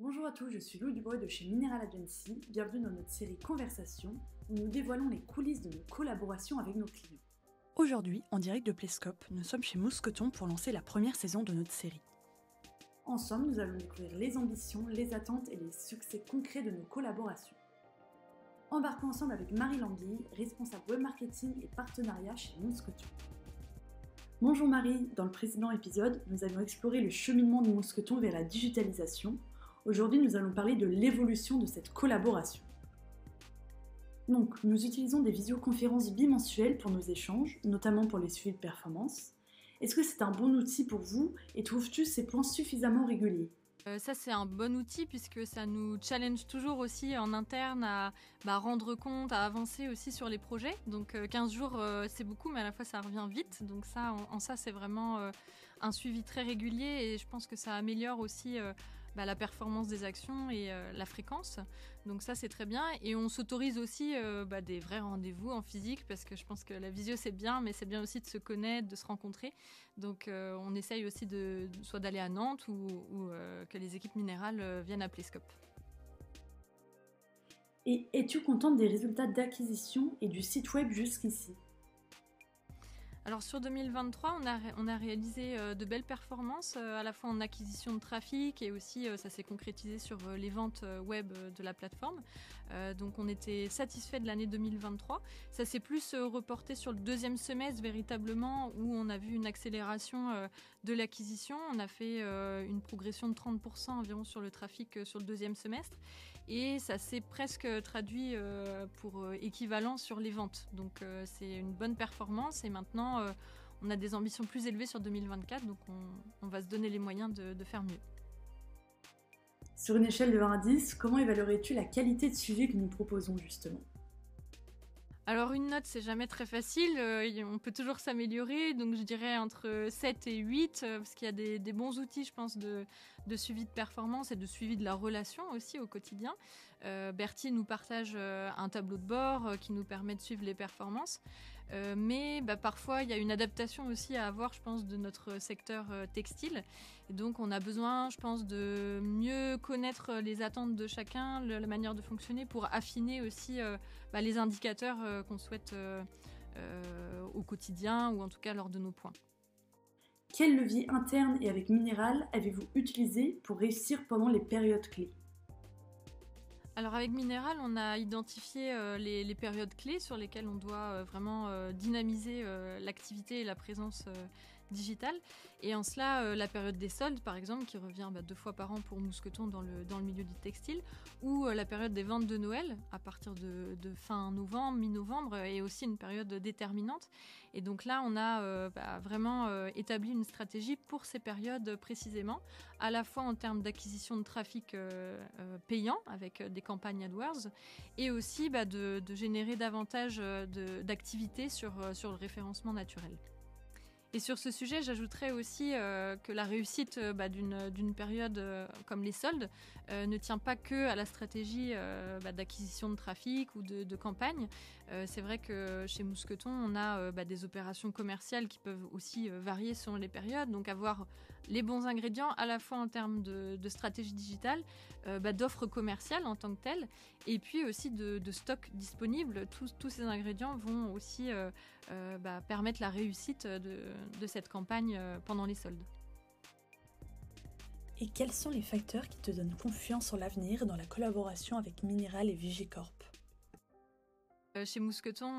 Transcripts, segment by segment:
Bonjour à tous, je suis Louis Dubois de chez Mineral Agency. Bienvenue dans notre série Conversation où nous dévoilons les coulisses de nos collaborations avec nos clients. Aujourd'hui, en direct de Plescope, nous sommes chez Mousqueton pour lancer la première saison de notre série. Ensemble, nous allons découvrir les ambitions, les attentes et les succès concrets de nos collaborations. Embarquons ensemble avec Marie Languille, responsable web marketing et partenariat chez Mousqueton. Bonjour Marie, dans le précédent épisode, nous avions exploré le cheminement de Mousqueton vers la digitalisation. Aujourd'hui, nous allons parler de l'évolution de cette collaboration. Donc, nous utilisons des visioconférences bimensuelles pour nos échanges, notamment pour les suivis de performance. Est-ce que c'est un bon outil pour vous et trouves-tu ces points suffisamment réguliers ? Ça, c'est un bon outil puisque ça nous challenge toujours aussi en interne à rendre compte, à avancer aussi sur les projets. Donc 15 jours, c'est beaucoup, mais à la fois, ça revient vite. Donc ça, en ça, c'est vraiment un suivi très régulier et je pense que ça améliore aussi la performance des actions et la fréquence. Donc ça, c'est très bien. Et on s'autorise aussi des vrais rendez-vous en physique parce que je pense que la visio, c'est bien, mais c'est bien aussi de se connaître, de se rencontrer. Donc on essaye aussi soit d'aller à Nantes ou que les équipes minérales viennent à Plescope. Et es-tu contente des résultats d'acquisition et du site web jusqu'ici ? Alors sur 2023, on a réalisé de belles performances, à la fois en acquisition de trafic et aussi ça s'est concrétisé sur les ventes web de la plateforme. Donc on était satisfait de l'année 2023. Ça s'est plus reporté sur le deuxième semestre véritablement où on a vu une accélération de l'acquisition. On a fait une progression de 30% environ sur le trafic sur le deuxième semestre et ça s'est presque traduit pour équivalent sur les ventes. Donc c'est une bonne performance et maintenant on a des ambitions plus élevées sur 2024, donc on va se donner les moyens de faire mieux. Sur une échelle de 1 à 10, comment évaluerais-tu la qualité de suivi que nous proposons justement ? Alors une note, c'est jamais très facile, on peut toujours s'améliorer, donc je dirais entre 7 et 8, parce qu'il y a des bons outils, je pense, de suivi de performance et de suivi de la relation aussi au quotidien. Bertie nous partage un tableau de bord qui nous permet de suivre les performances, mais parfois il y a une adaptation aussi à avoir, je pense, de notre secteur textile. Et donc on a besoin, je pense, de mieux connaître les attentes de chacun, la manière de fonctionner pour affiner aussi les indicateurs qu'on souhaite au quotidien ou en tout cas lors de nos points. Quel levier interne et avec Mineral avez-vous utilisé pour réussir pendant les périodes clés ? Alors avec Mineral, on a identifié les périodes clés sur lesquelles on doit vraiment dynamiser l'activité et la présence digitale. Et en cela, la période des soldes, par exemple, qui revient 2 fois par an pour Mousqueton dans le milieu du textile, ou la période des ventes de Noël, à partir de fin novembre, mi-novembre, est aussi une période déterminante. Et donc là, on a vraiment établi une stratégie pour ces périodes précisément, à la fois en termes d'acquisition de trafic payant, avec des campagnes AdWords, et aussi de générer davantage d'activités sur le référencement naturel. Et sur ce sujet, j'ajouterais aussi que la réussite d'une période comme les soldes ne tient pas que à la stratégie d'acquisition de trafic ou de campagne. C'est vrai que chez Mousqueton, on a des opérations commerciales qui peuvent aussi varier selon les périodes. Donc avoir les bons ingrédients à la fois en termes de stratégie digitale, d'offres commerciales en tant que telles, et puis aussi de stock disponible. Tous ces ingrédients vont aussi permettre la réussite de cette campagne pendant les soldes. Et quels sont les facteurs qui te donnent confiance en l'avenir dans la collaboration avec Mineral et Vigicorp ? Chez Mousqueton,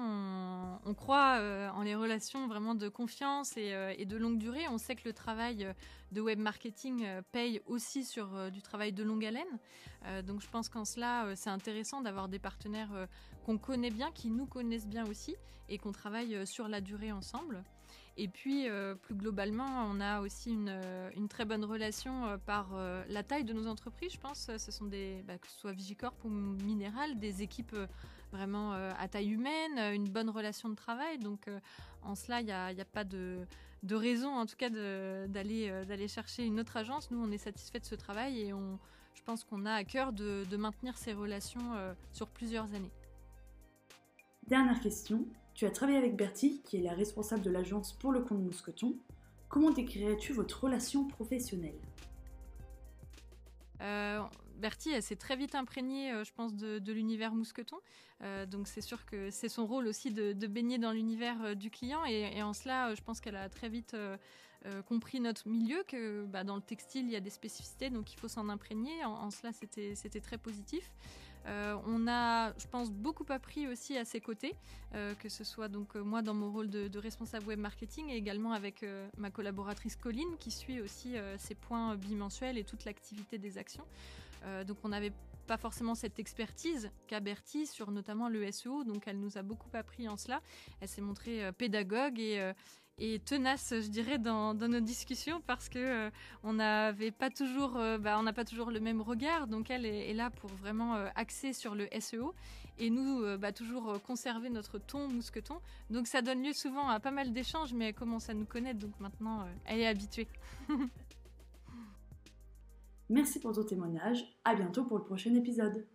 on croit en les relations vraiment de confiance et de longue durée. On sait que le travail de web marketing paye aussi sur du travail de longue haleine. Donc je pense qu'en cela, c'est intéressant d'avoir des partenaires qu'on connaît bien, qui nous connaissent bien aussi et qu'on travaille sur la durée ensemble. Et puis, plus globalement, on a aussi une très bonne relation par la taille de nos entreprises. Je pense ce sont que ce soit Vigicorp ou Mineral, des équipes vraiment à taille humaine, une bonne relation de travail. Donc, en cela, il n'y a pas de raison, en tout cas, d'aller chercher une autre agence. Nous, on est satisfait de ce travail et je pense qu'on a à cœur de maintenir ces relations sur plusieurs années. Dernière question, tu as travaillé avec Bertie, qui est la responsable de l'agence pour le compte Mousqueton. Comment décrirais-tu votre relation professionnelle ? Bertie, elle s'est très vite imprégnée, je pense, de l'univers Mousqueton. Donc c'est sûr que c'est son rôle aussi de baigner dans l'univers du client. Et en cela, je pense qu'elle a très vite compris notre milieu, que dans le textile, il y a des spécificités, donc il faut s'en imprégner. En cela, c'était très positif. On a, je pense, beaucoup appris aussi à ses côtés, que ce soit donc moi dans mon rôle de responsable web marketing et également avec ma collaboratrice Colline qui suit aussi ses points bimensuels et toute l'activité des actions. Donc on n'avait pas forcément cette expertise qu'a Bertie sur notamment le SEO, donc elle nous a beaucoup appris en cela. Elle s'est montrée pédagogue et tenace, je dirais, dans nos discussions parce que on n'a pas toujours le même regard. Donc elle est là pour vraiment axer sur le SEO et nous toujours conserver notre ton mousqueton. Donc ça donne lieu souvent à pas mal d'échanges, mais elle commence à nous connaître, donc maintenant elle est habituée. Merci pour ton témoignage, à bientôt pour le prochain épisode.